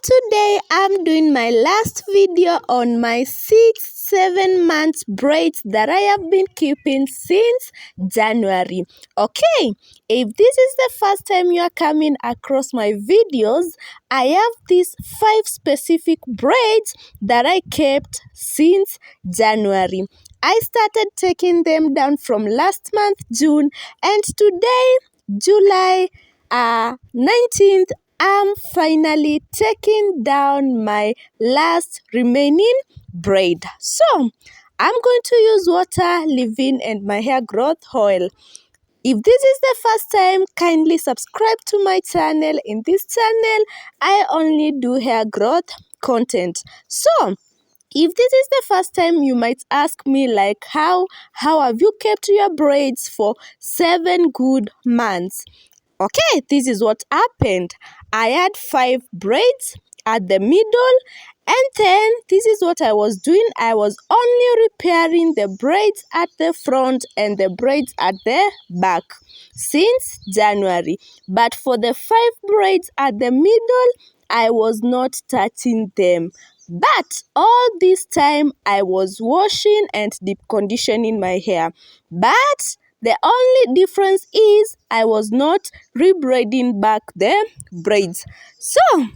Today I'm doing my last video on my 7 months braids that I have been keeping since January. Okay, if this is the first time you are coming across my videos, I have these 5 specific braids that I kept since January. I started taking them down from last month June, and today July 19th, I'm finally taking down my last remaining braid. So, I'm going to use water, leave-in, and my hair growth oil. If this is the first time, kindly subscribe to my channel. In this channel, I only do hair growth content. So, if this is the first time, you might ask me like, how have you kept your braids for 7 good months? Okay, this is what happened. I had 5 braids at the middle, and then this is what I was doing. I was only repairing the braids at the front and the braids at the back since January. But for the 5 braids at the middle, I was not touching them. But all this time, I was washing and deep conditioning my hair. But the only difference is I was not rebraiding back the braids. So,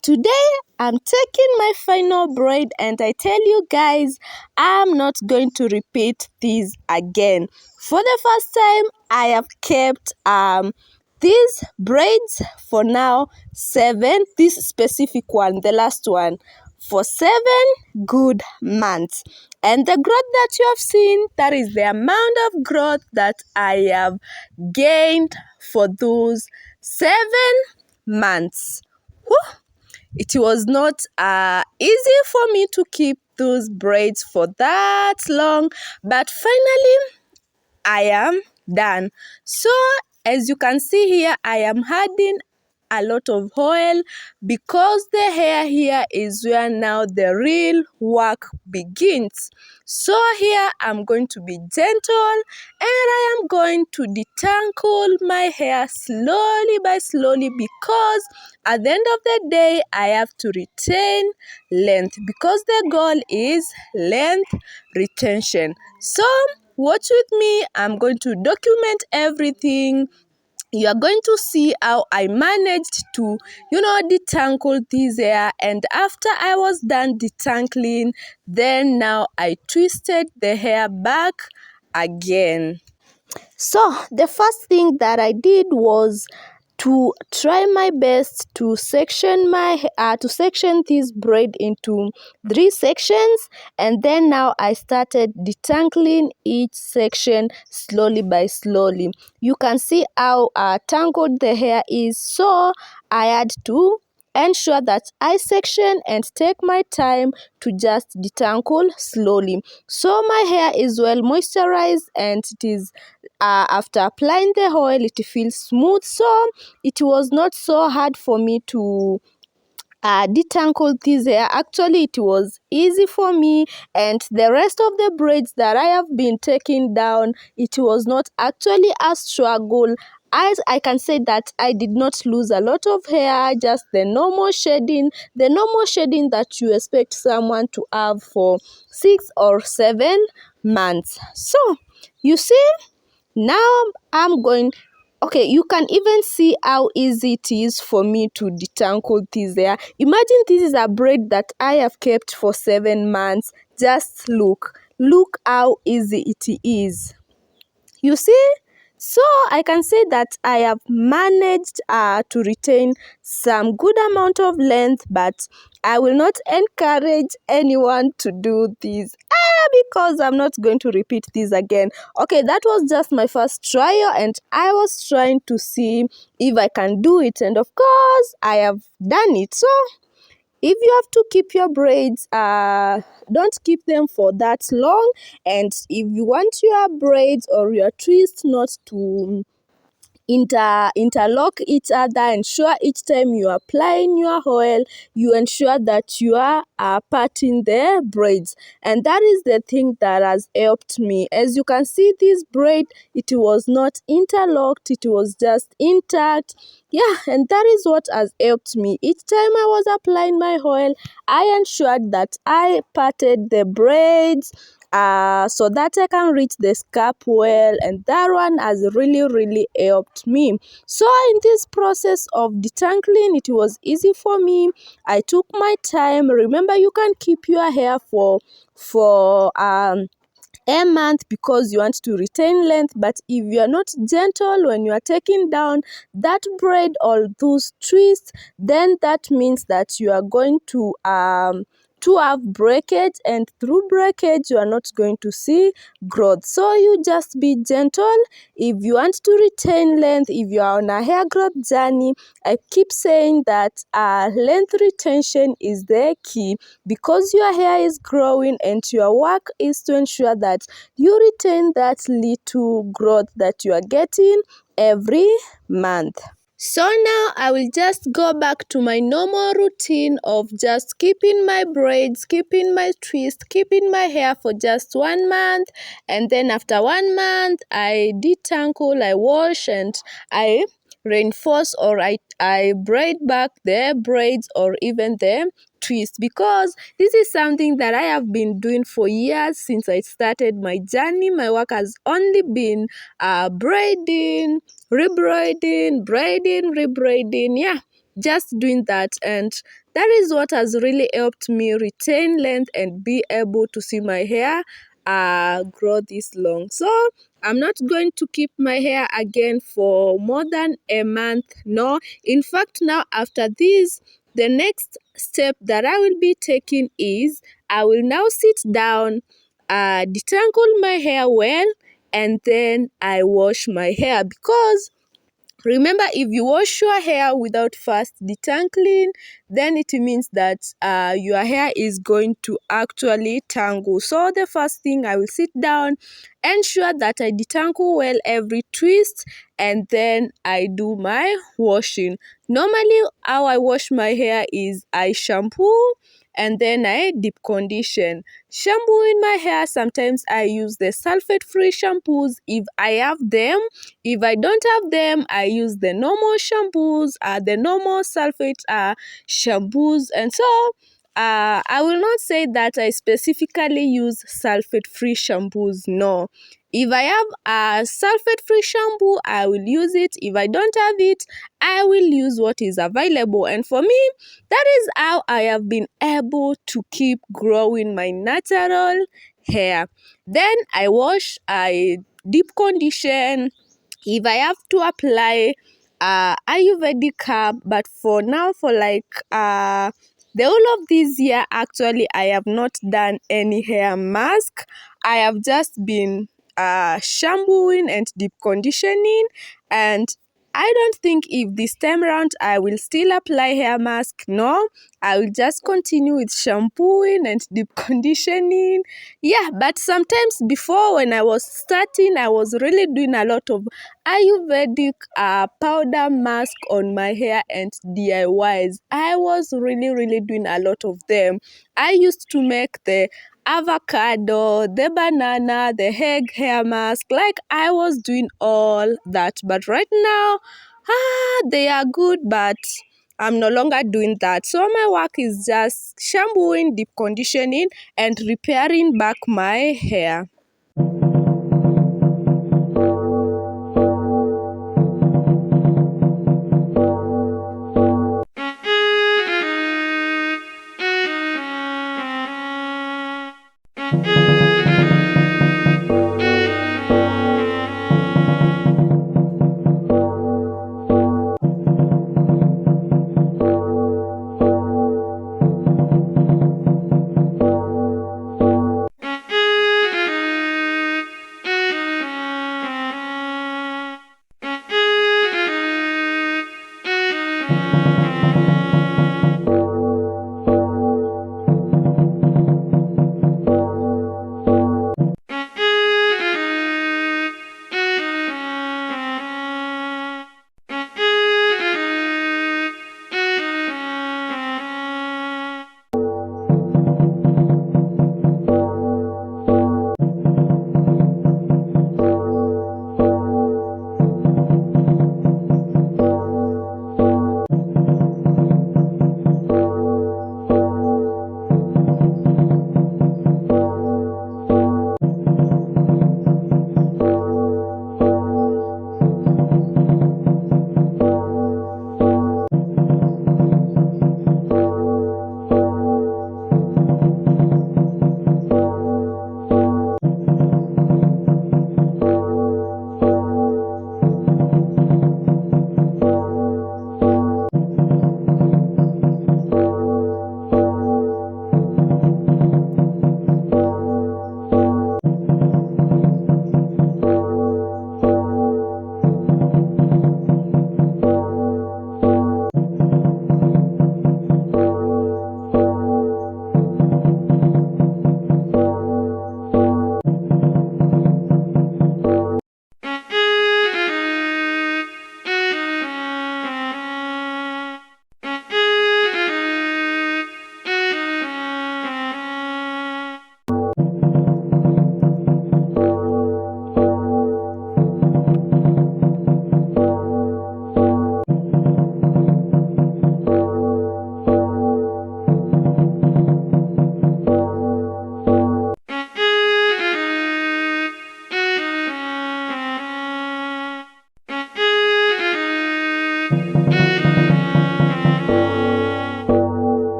today I'm taking my final braid, and I tell you guys, I'm not going to repeat this again. For the first time, I have kept these braids for now 7, this specific one, the last one, for 7 good months. And the growth that you have seen, that is the amount of growth that I have gained for those 7 months. Whew. It was not easy for me to keep those braids for that long, but finally I am done. So as you can see here, I am adding a lot of oil because the hair here is where now the real work begins. So here I'm going to be gentle, and I am going to detangle my hair slowly by slowly, because at the end of the day I have to retain length, because the goal is length retention. So watch with me. I'm going to document everything. You are going to see how I managed to, detangle this hair. And after I was done detangling, then now I twisted the hair back again. So the first thing that I did was to try my best to section this braid into 3 sections, and then now I started detangling each section slowly by slowly. You can see how tangled the hair is, so I had to ensure that I section and take my time to just detangle slowly. So my hair is well moisturized, and it is after applying the oil, it feels smooth. So it was not so hard for me to detangle this hair. Actually, it was easy for me, and the rest of the braids that I have been taking down, it was not actually a struggle. As I can say that I did not lose a lot of hair, just the normal shading that you expect someone to have for 6 or 7 months. So you see, now I'm going. Okay, you can even see how easy it is for me to detangle this hair. Imagine this is a braid that I have kept for 7 months. Just look how easy it is. You see? So I can say that I have managed to retain some good amount of length, but I will not encourage anyone to do this because I'm not going to repeat this again. Okay, that was just my first trial, and I was trying to see if I can do it, and of course I have done it. So if you have to keep your braids, don't keep them for that long. And if you want your braids or your twist not to interlock each other. Ensure each time you are applying your oil, you ensure that you are parting the braids, and that is the thing that has helped me. As you can see, this braid, it was not interlocked, it was just intact. Yeah, and that is what has helped me. Each time I was applying my oil, I ensured that I parted the braids so that I can reach the scalp well, and that one has really helped me. So in this process of detangling, it was easy for me. I took my time. Remember, you can keep your hair for a month because you want to retain length, but if you are not gentle when you are taking down that braid or those twists, then that means that you are going to have breakage, and through breakage you are not going to see growth. So you just be gentle. If you want to retain length, if you are on a hair growth journey, I keep saying that length retention is the key, because your hair is growing and your work is to ensure that you retain that little growth that you are getting every month. So now I will just go back to my normal routine of just keeping my braids, keeping my twist, keeping my hair for just 1 month, and then after 1 month I detangle, I wash, and I reinforce, or I braid back the braids or even the twist, because this is something that I have been doing for years. Since I started my journey, my work has only been braiding, rebraiding, braiding, rebraiding. Yeah, just doing that, and that is what has really helped me retain length and be able to see my hair grow this long. So I'm not going to keep my hair again for more than a month. No, in fact, now after this, the next step that I will be taking is I will now sit down, detangle my hair well, and then I wash my hair, because remember, if you wash your hair without first detangling, then it means that your hair is going to actually tangle. So the first thing, I will sit down, ensure that I detangle well every twist, and then I do my washing. Normally, how I wash my hair is I shampoo and then I deep condition. Shampooing my hair, sometimes I use the sulfate-free shampoos if I have them. If I don't have them, I use the normal shampoos, the normal sulfate shampoos. And so I will not say that I specifically use sulfate-free shampoos. No. If I have a sulfate-free shampoo, I will use it. If I don't have it, I will use what is available. And for me, that is how I have been able to keep growing my natural hair. Then I wash, I deep condition. If I have to apply Ayurvedic herb, but for now, for like the whole of this year, actually, I have not done any hair mask. I have just been shampooing and deep conditioning, and I don't think if this time around I will still apply hair mask. No, I will just continue with shampooing and deep conditioning. Yeah, but sometimes before, when I was starting, I was really doing a lot of Ayurvedic powder mask on my hair and DIYs. I was really doing a lot of them. I used to make the avocado, the banana, the egg hair mask. Like, I was doing all that, but right now, they are good, but I'm no longer doing that. So my work is just shampooing, deep conditioning, and repairing back my hair.